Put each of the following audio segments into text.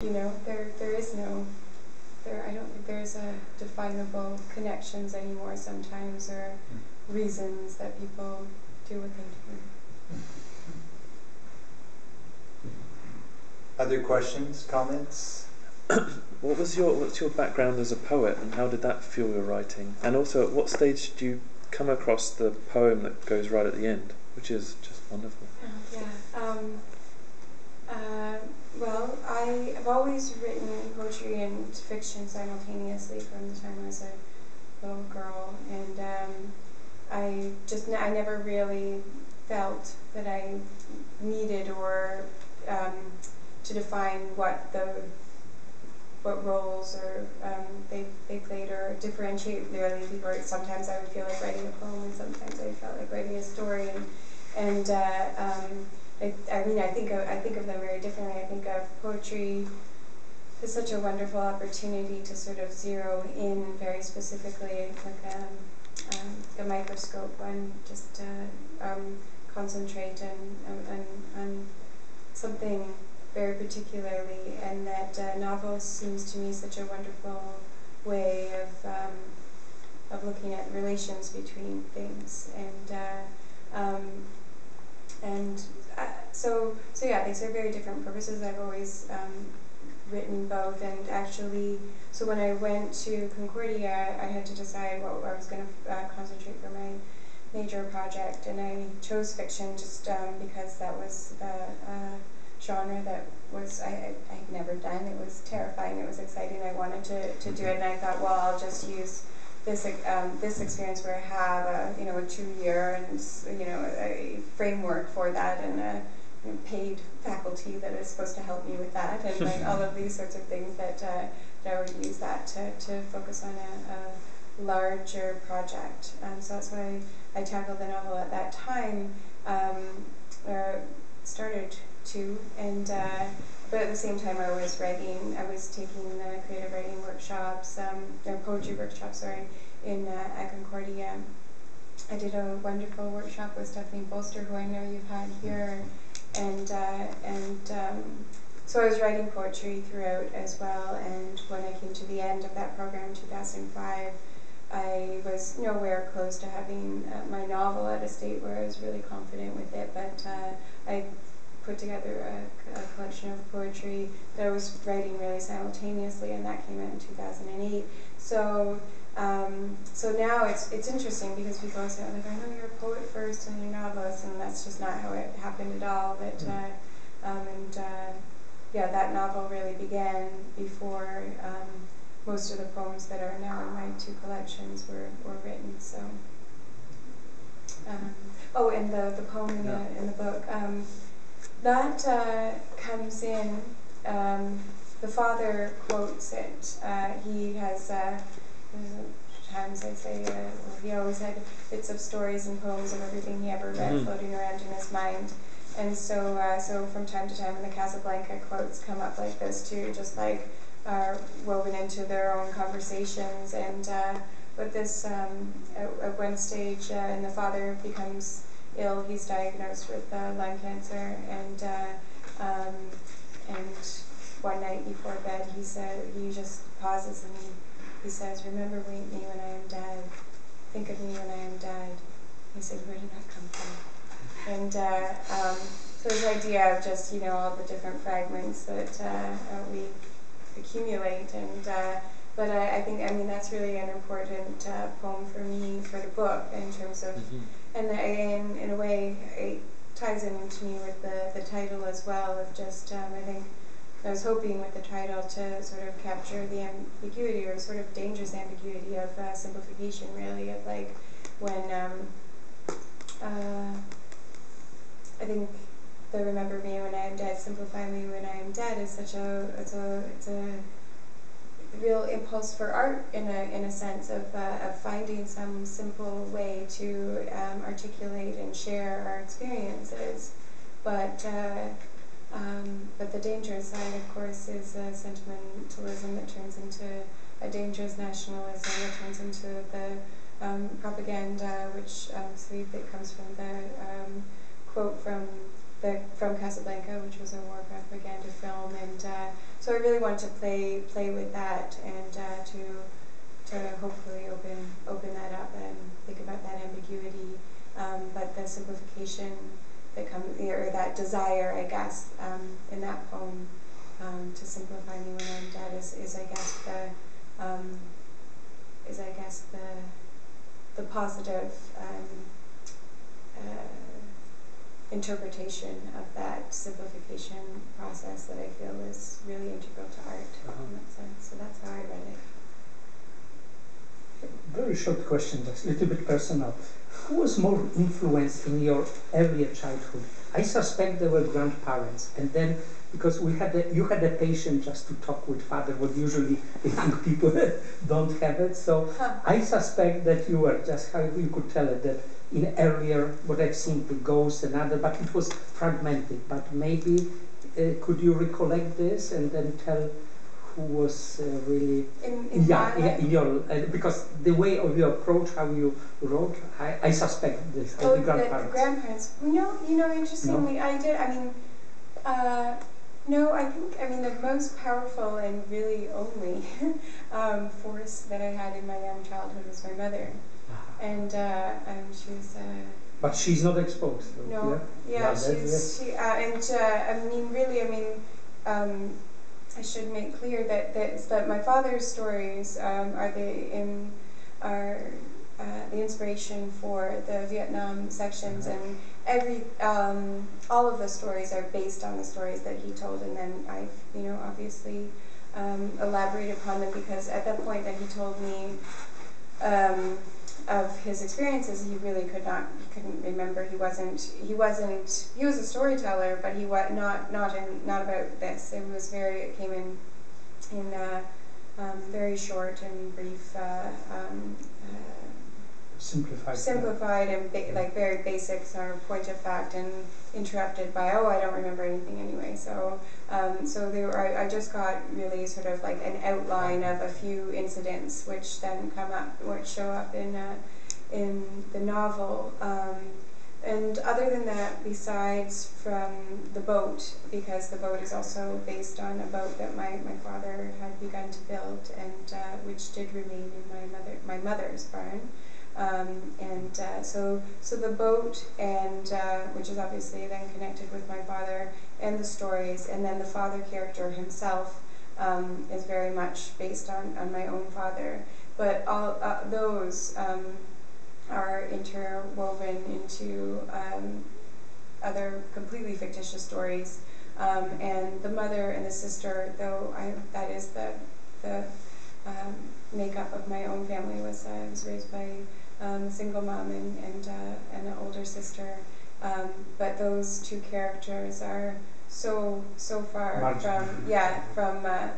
You know, there is no, I don't think there's a definable connections anymore sometimes, or reasons that people do what they do. Other questions, comments? What's your background as a poet, and how did that fuel your writing? And also, at what stage did you come across the poem that goes right at the end, which is just wonderful? Well, I've always written poetry and fiction simultaneously from the time I was a little girl, and I never really felt that I needed or to define what roles or they played, or differentiate really people. Sometimes I would feel like writing a poem, and sometimes I felt like writing a story, and I think of them very differently. I think of poetry as such a wonderful opportunity to sort of zero in very specifically, like a microscope, and just concentrate on something very particularly. And that novel seems to me such a wonderful way of looking at relations between things, so yeah, these are very different purposes. I've always written both, and actually, so when I went to Concordia, I had to decide what I was going to concentrate for my major project, and I chose fiction just because that was a genre that was I'd never done. It was terrifying. It was exciting. I wanted to do it, and I thought, well, I'll just use this experience where I have a 2-year and a framework for that, and a paid faculty that is supposed to help me with that, and like all of these sorts of things that I would use that to focus on a larger project. So that's why I tackled the novel at that time. Started to, but at the same time I was writing. I was taking the creative writing workshops, or poetry workshops, at Concordia. I did a wonderful workshop with Stephanie Bolster, who I know you've had here, and so I was writing poetry throughout as well. And when I came to the end of that program in 2005, I was nowhere close to having my novel at a state where I was really confident with it, but I put together a collection of poetry that I was writing really simultaneously, and that came out in 2008. So now it's interesting, because people say, like, I know you're a poet first and you're a novelist, and that's just not how it happened at all. But that novel really began before most of the poems that are now in my 2 collections were written. So and the poem in the book, that comes in. The father quotes it. He has times I say he always had bits of stories and poems of everything he ever read floating around in his mind. And so from time to time, when the Casablanca quotes come up like this too, just like woven into their own conversations. And but this at one stage, and the father becomes ill. He's diagnosed with lung cancer, and one night before bed, he just pauses and he says, "Remember me when I am dead. Think of me when I am dead." He said, "Where did that come from?" And so this idea of just all the different fragments that we accumulate, and but I think that's really an important poem for me for the book, in terms of, and in a way it ties in to me with the title as well, of just I think I was hoping with the title to sort of capture the ambiguity, or sort of dangerous ambiguity of simplification, really, of like when I think the "Remember me when I am dead, simplify me when I am dead" is such it's a real impulse for art, in a sense of finding some simple way to articulate and share our experiences, but the dangerous side, of course, is sentimentalism that turns into a dangerous nationalism, that turns into the propaganda, which that comes from the quote from from Casablanca, which was a war propaganda film, and so I really wanted to play with that and to hopefully open that up and think about that ambiguity, but the simplification that comes, or that desire, I guess, in that poem to simplify me when I'm dead is I guess the positive interpretation of that simplification process that I feel is really integral to art in that sense. So that's how I read it. Very short question, just a little bit personal. Who was more influenced in your earlier childhood? I suspect they were grandparents, and then because you had a patient just to talk with father, what usually the young people don't have it. So I suspect that you were, just how you could tell it, that in earlier, what I've seen, the ghost and other, but it was fragmented. But maybe could you recollect this and then tell who was really in your because the way of your approach, how you wrote, I suspect this. Oh, the grandparents. The grandparents. No, interestingly, no? I did. I mean, no, I think the most powerful and really only force that I had in my young childhood was my mother, and she was. But she's not exposed. So, no. Yeah. I should make clear that my father's stories are the inspiration for the Vietnam sections, and all of the stories are based on the stories that he told, and then I've obviously elaborated upon them, because at that point that he told me of his experiences, he really couldn't remember. He was a storyteller, but he was not about this. It came in very short and brief, simplified and very basic sort of point of fact, and interrupted by, I don't remember anything anyway. So I just got really sort of like an outline of a few incidents, which then show up in the novel. And other than that, besides from the boat, because the boat is also based on a boat that my father had begun to build, and which did remain in my mother's barn. So the boat, and which is obviously then connected with my father, and the stories, and then the father character himself is very much based on my own father. But all those are interwoven into other completely fictitious stories. And the mother and the sister, though that is the makeup of my own family, I was raised by a single mom and an older sister, but those two characters are so far from my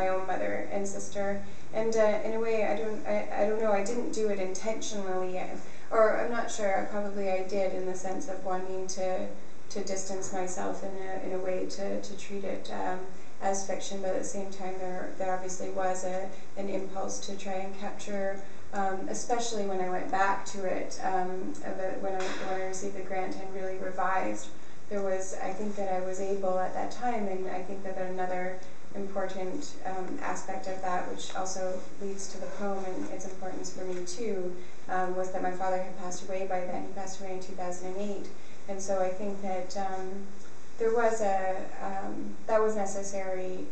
own mother and sister, and in a way I don't know, I didn't do it intentionally, or I'm not sure, probably I did, in the sense of wanting to distance myself in a way to treat it as fiction, but at the same time there obviously was an impulse to try and capture, especially when I went back to it, when I received the grant and really revised. There was, I think that I was able at that time, and I think that another important aspect of that, which also leads to the poem and its importance for me too, was that my father had passed away by then. He passed away in 2008, and so I think that there was that was necessary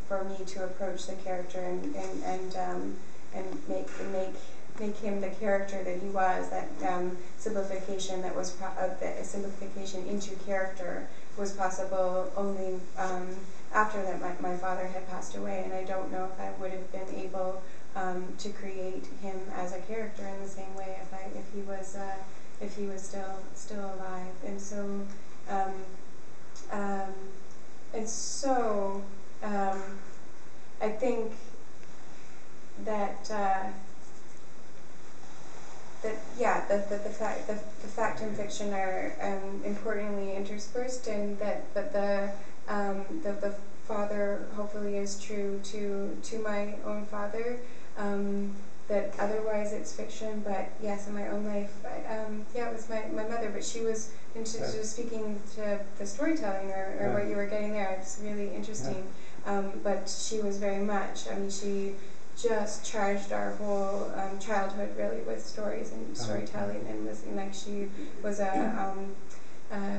for me to approach the character and make him the character that he was. That simplification that was the simplification into character was possible only after that my father had passed away, and I don't know if I would have been able to create him as a character in the same way if he was still alive. And so I think that the fact and fiction are importantly interspersed, and that the father hopefully is true to my own father, that otherwise it's fiction, but yes, in my own life, it was my mother, but she was into just speaking to the storytelling or what you were getting there. It's really interesting. But she was very much, I mean, she just charged our whole childhood really with stories and storytelling, and like she was a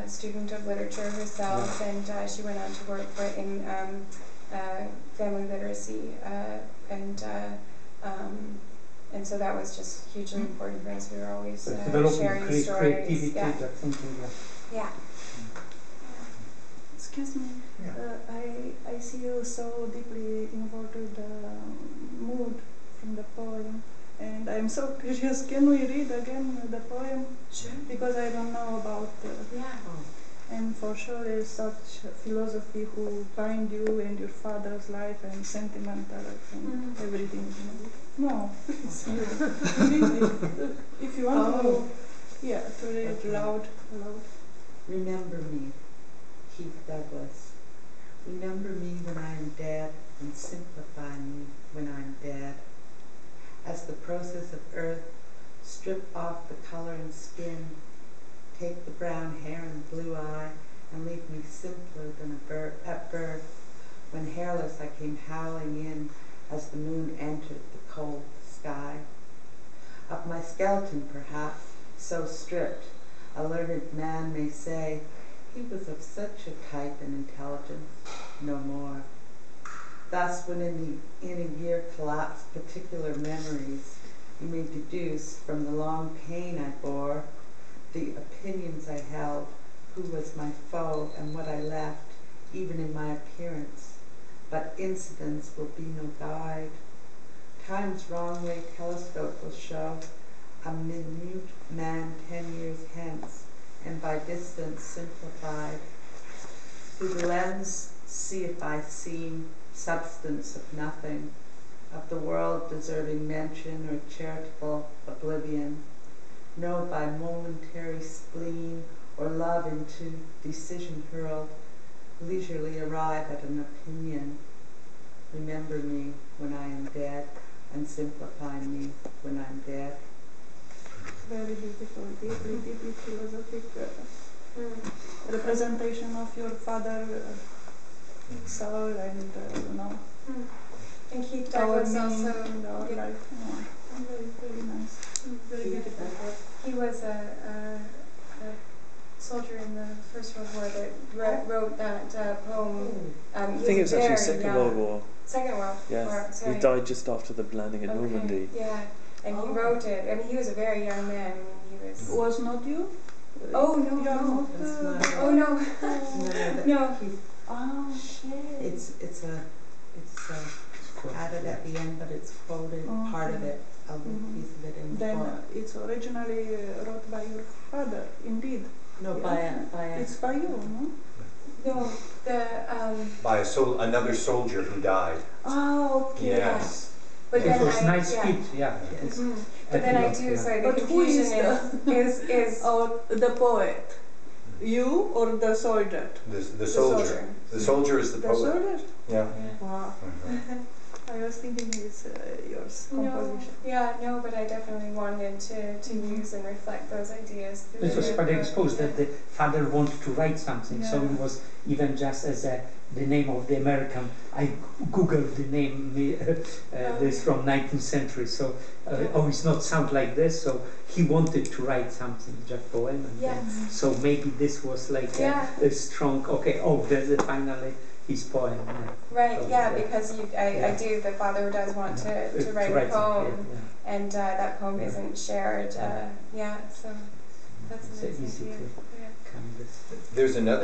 student of literature herself, and she went on to work in family literacy, and so that was just hugely important for us. We were always sharing stories. Creativity, thinking. Yeah. Excuse me, I see you so deeply involved with the mood from the poem, and I'm so curious, can we read again the poem? Sure. Because I don't know about and for sure there's such philosophy who bind you and your father's life and sentimentalists and everything. No, it's you. Really. If you want to read loud. Remember me, Keith Douglas. Remember me when I am dead, and simplify me when I am dead. As the process of earth, strip off the color and skin, take the brown hair and blue eye, and leave me simpler than at birth, when hairless I came howling in as the moon entered the cold sky. Of my skeleton, perhaps, so stripped, a learned man may say, he was of such a type and intelligence, no more. Thus, when in a year collapsed particular memories, you may deduce from the long pain I bore, the opinions I held, who was my foe and what I left, even in my appearance. But incidents will be no guide. Time's wrong way telescope will show a minute man 10 years hence, and by distance simplified. Through the lens, see if I seem substance of nothing, of the world deserving mention or charitable oblivion. Know by momentary spleen or love into decision hurled, leisurely arrive at an opinion. Remember me when I am dead, and simplify me when I'm dead. Very beautiful, deeply philosophic representation of your father soul and And Keith Douglas also. Life. Very, very nice. Very beautiful. He was a soldier in the First World War that wrote that poem. I think it was actually Second World War. Second World War. Yes, he died just after the landing at Normandy. Yeah, and he wrote it. I mean, he was a very young man. I mean, he was. Was not you? Oh no, no. Oh no. No. Oh shit. It's added at the end, but it's quoted part of it, a piece of it in the Then book. it's originally wrote by your father, indeed. No, by a. It's by you, no? No, By another soldier who died. Oh, okay. Yes. But It then was nice speech, But then I do say the But who is confusion is the poet? You or the soldier? The soldier. The soldier is the poet. The soldier? Yeah. Wow. I was thinking it's yours composition. No, but I definitely wanted to use and reflect those ideas. It was quite exposed that the father wanted to write something, so it was even just as the name of the American. I googled the name, this from 19th century, so it's not sound like this, so he wanted to write something, just poem, and so maybe this was like a strong, there's finally his poem. Right, so, because I do, the father does want to write a poem, and that poem isn't shared, so that's a nice idea. There's another